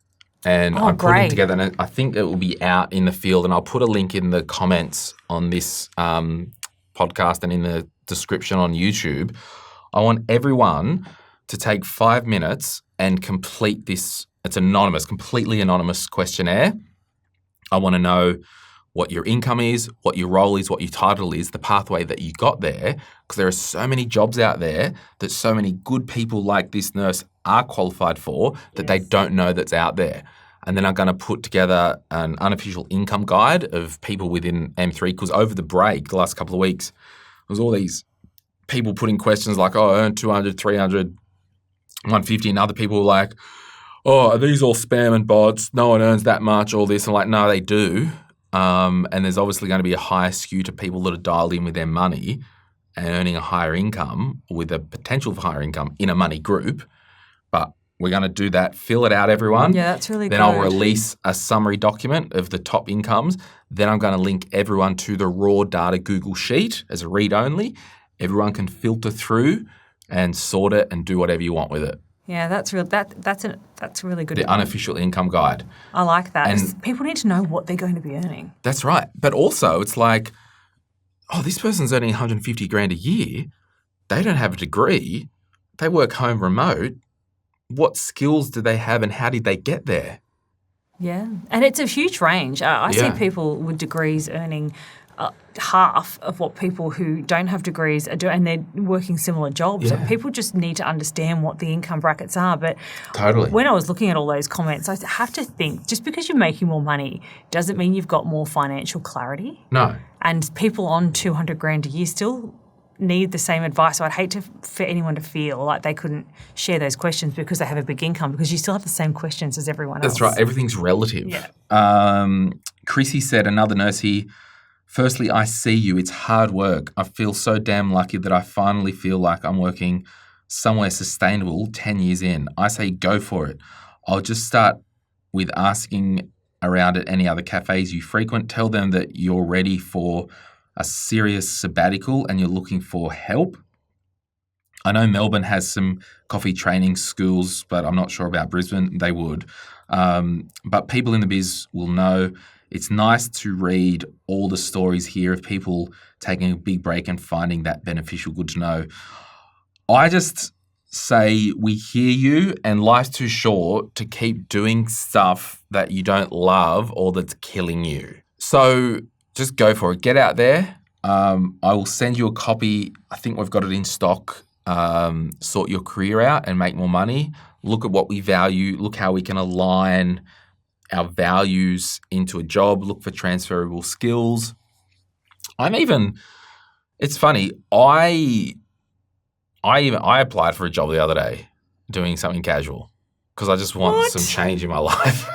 And Oh, I'm putting great. together, and I think it will be out in the field, and I'll put a link in the comments on this podcast and in the description on YouTube. I want everyone to take 5 minutes and complete this. It's anonymous, completely anonymous questionnaire. I want to know what your income is, what your role is, what your title is, the pathway that you got there, because there are so many jobs out there that so many good people like this nurse are qualified for that they don't know that's out there. And then I'm going to put together an unofficial income guide of people within M3, because over the break, the last couple of weeks, there was all these people putting questions like, oh, I earn 200, 300, 150, and other people were like, oh, are these all spam and bots? No one earns that much, all this. I'm like, no, they do. And there's obviously going to be a higher skew to people that are dialed in with their money and earning a higher income, with a potential for higher income in a money group. But we're going to do that. Fill it out, everyone. Yeah, that's really Then good. I'll release a summary document of the top incomes. Then I'm going to link everyone to the raw data Google sheet as a read-only. Everyone can filter through and sort it and do whatever you want with it. Yeah, that's really good. The unofficial income guide. I like that. And- 'Cause people need to know what they're going to be earning. That's right. But also it's like, oh, this person's earning 150 grand a year. They don't have a degree. They work home remote. What skills do they have and how did they get there? Yeah, and it's a huge range. I see Yeah. people with degrees earning half of what people who don't have degrees are doing, and they're working similar jobs. Yeah. People just need to understand what the income brackets are. But Totally. when I was looking at all those comments, I have to think, just because you're making more money doesn't mean you've got more financial clarity. No. And people on 200 grand a year still need the same advice. So I'd hate for anyone to feel like they couldn't share those questions because they have a big income, because you still have the same questions as everyone else. That's right. Everything's relative. Yeah. Chrissy said, another nurse here, firstly, I see you. It's hard work. I feel so damn lucky that I finally feel like I'm working somewhere sustainable 10 years in. I say go for it. I'll just start with asking around at any other cafes you frequent. Tell them that you're ready for a serious sabbatical and you're looking for help. I know Melbourne has some coffee training schools, but I'm not sure about Brisbane. They would. But people in the biz will know. It's nice to read all the stories here of people taking a big break and finding that beneficial. Good to know. I just say we hear you, and life's too short to keep doing stuff that you don't love or that's killing you. So just go for it. Get out there. I will send you a copy. I think we've got it in stock. Sort your career out and make more money. Look at what we value. Look how we can align our values into a job. Look for transferable skills. It's funny, I applied for a job the other day doing something casual because I just want some change in my life.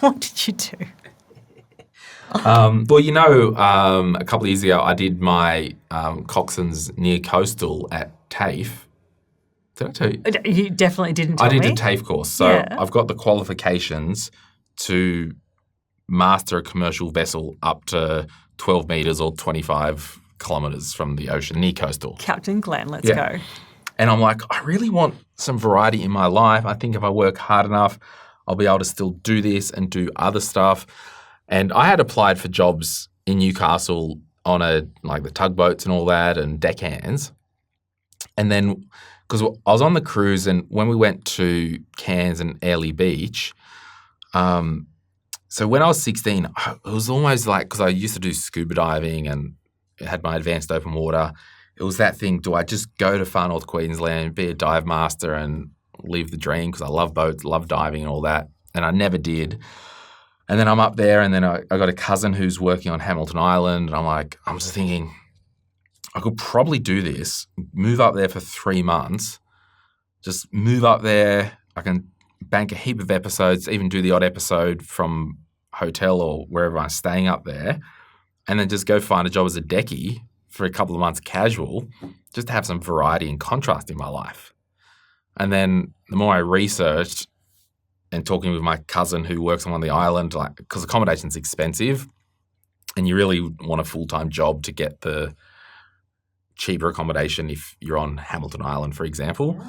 What did you do? Well, a couple of years ago I did my Coxswain's near coastal at TAFE. Did I tell you? You definitely didn't tell I did me. the TAFE course. So Yeah. I've got the qualifications to master a commercial vessel up to 12 metres or 25 kilometres from the ocean, near coastal. Captain Glen, let's Yeah. go. And I'm like, I really want some variety in my life. I think if I work hard enough, I'll be able to still do this and do other stuff. And I had applied for jobs in Newcastle on the tugboats and all that and deckhands. And then, because I was on the cruise, and when we went to Cairns and Airlie Beach, so when I was 16, it was almost like, because I used to do scuba diving and had my advanced open water, it was that thing, do I just go to far north Queensland, be a dive master and live the dream, because I love boats, love diving and all that, and I never did. And then I'm up there, and then I got a cousin who's working on Hamilton Island, and I'm just thinking, I could probably do this, move up there for 3 months, just move up there, I can bank a heap of episodes, even do the odd episode from hotel or wherever I'm staying up there, and then just go find a job as a deckie for a couple of months casual, just to have some variety and contrast in my life. And then the more I researched and talking with my cousin who works on the island, because accommodation's expensive and you really want a full-time job to get the cheaper accommodation if you're on Hamilton Island, for example.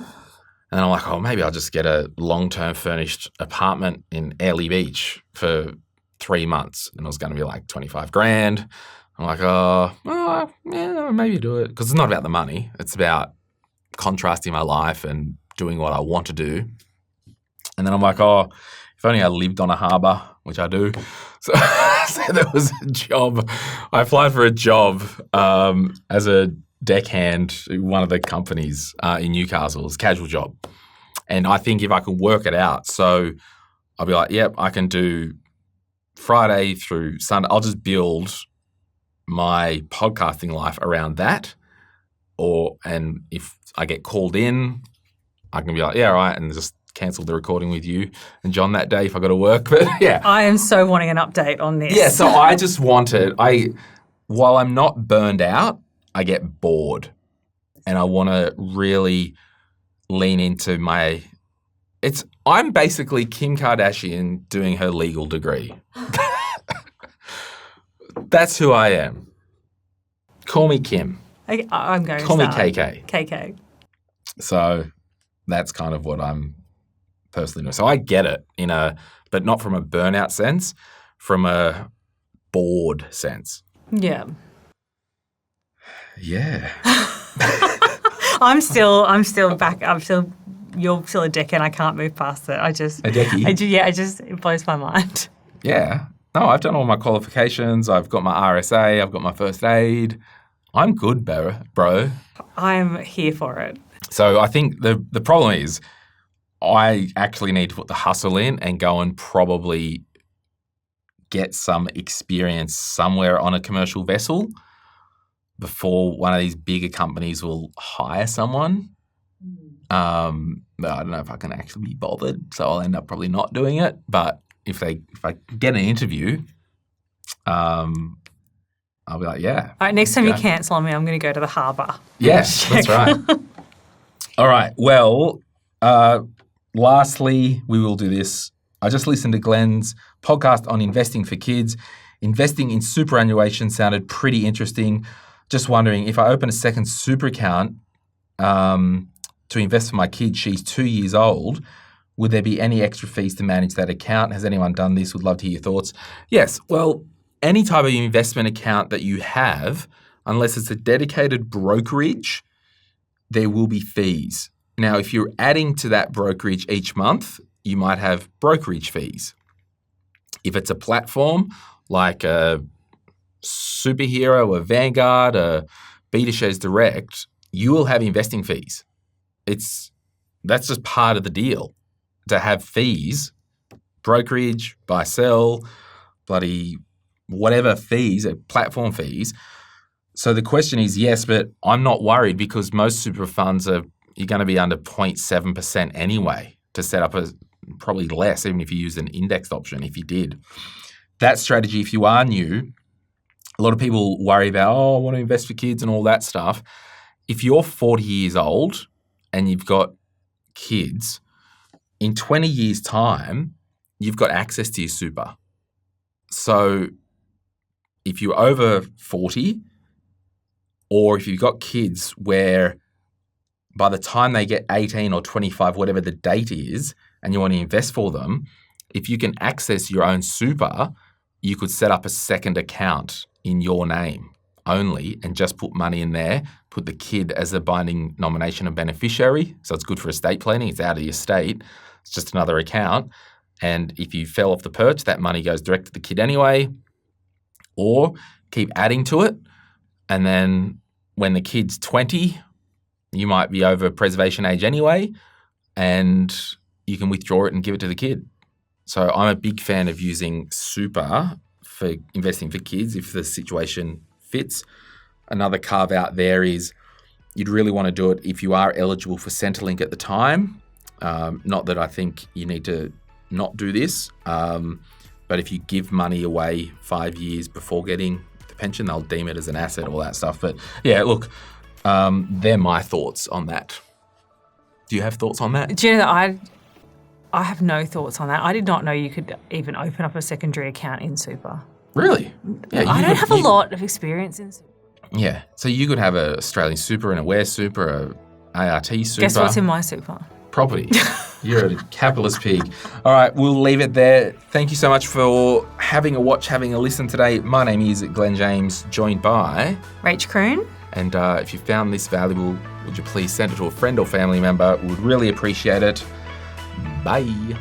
And then I'm like, oh, maybe I'll just get a long-term furnished apartment in Airlie Beach for 3 months. And it was going to be like 25 grand. I'm like, yeah, maybe do it. Because it's not about the money. It's about contrasting my life and doing what I want to do. And then I'm like, if only I lived on a harbour, which I do. So there was a job. I applied for a job as a deckhand at one of the companies in Newcastle. It's a casual job. And I think if I could work it out, so I'll be like, yep, I can do Friday through Sunday. I'll just build my podcasting life around that. And if I get called in, I can be like, yeah, all right, and just cancel the recording with you and John that day if I got to work. But yeah. I am so wanting an update on this. Yeah, so I just wanted, while I'm not burned out, I get bored, and I want to really lean into I'm basically Kim Kardashian doing her legal degree. That's who I am. Call me Kim. I'm going to Call me start. KK. KK. So that's kind of what I'm personally doing. So I get it but not from a burnout sense, from a bored sense. Yeah. Yeah. I'm still back. You're still a deck and I can't move past it. A decky? It blows my mind. Yeah. No, I've done all my qualifications. I've got my RSA. I've got my first aid. I'm good, bro. I'm here for it. So I think the problem is I actually need to put the hustle in and go and probably get some experience somewhere on a commercial vessel before one of these bigger companies will hire someone. But I don't know if I can actually be bothered, so I'll end up probably not doing it. But if I get an interview, I'll be like, yeah. All right, next time you cancel on me, I'm going to go to the harbour. Yes, that's right. All right. Well, lastly, we will do this. I just listened to Glen's podcast on investing for kids. Investing in superannuation sounded pretty interesting. Just wondering, if I open a second super account to invest for my kid, she's 2 years old, would there be any extra fees to manage that account? Has anyone done this? Would love to hear your thoughts. Yes. Well, any type of investment account that you have, unless it's a dedicated brokerage, there will be fees. Now, if you're adding to that brokerage each month, you might have brokerage fees. If it's a platform like a Superhero, a Vanguard, a BetaShares Direct, you will have investing fees. That's just part of the deal, to have fees, brokerage, buy, sell, bloody whatever fees, platform fees. So the question is, yes, but I'm not worried because most super funds you're going to be under 0.7% anyway to set up probably less, even if you use an indexed option, if you did. That strategy, if you are new, a lot of people worry about, I want to invest for kids and all that stuff. If you're 40 years old and you've got kids, in 20 years' time, you've got access to your super. So if you're over 40, or if you've got kids where by the time they get 18 or 25, whatever the date is, and you want to invest for them, if you can access your own super, you could set up a second account in your name only and just put money in there, put the kid as a binding nomination and beneficiary. So it's good for estate planning. It's out of your estate. It's just another account. And if you fell off the perch, that money goes direct to the kid anyway. Or keep adding to it. And then when the kid's 20, you might be over preservation age anyway, and you can withdraw it and give it to the kid. So I'm a big fan of using super for investing for kids if the situation fits. Another carve out there is you'd really want to do it if you are eligible for Centrelink at the time. Not that I think you need to not do this, but if you give money away 5 years before getting the pension, they'll deem it as an asset, all that stuff. But yeah, look, they're my thoughts on that. Do you have thoughts on that? Do you know that I have no thoughts on that. I did not know you could even open up a secondary account in super. Really? Yeah, I don't have a lot of experience in super. Yeah. So you could have an Australian super and a Aware super, a ART super. Guess what's in my super? property. You're a capitalist pig. All right, we'll leave it there. Thank you so much for having a watch, having a listen today. My name is Glen James, joined by Rach Kroon. And if you found this valuable, would you please send it to a friend or family member? We would really appreciate it. Bye.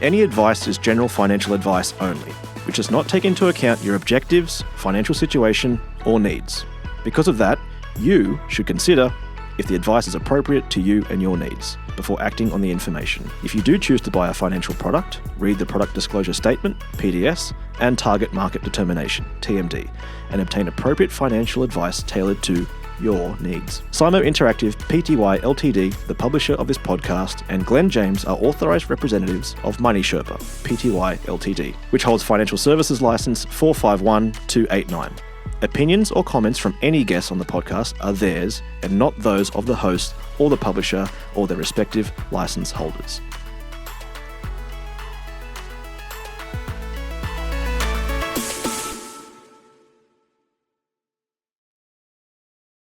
Any advice is general financial advice only, which does not take into account your objectives, financial situation, or needs. Because of that, you should consider if the advice is appropriate to you and your needs before acting on the information. If you do choose to buy a financial product, read the Product Disclosure Statement, PDS, and Target Market Determination, TMD, and obtain appropriate financial advice tailored to your needs. Simo Interactive Pty Ltd, the publisher of this podcast, and Glen James are authorised representatives of Money Sherpa Pty Ltd, which holds financial services license 451289. Opinions or comments from any guests on the podcast are theirs and not those of the host or the publisher or their respective license holders.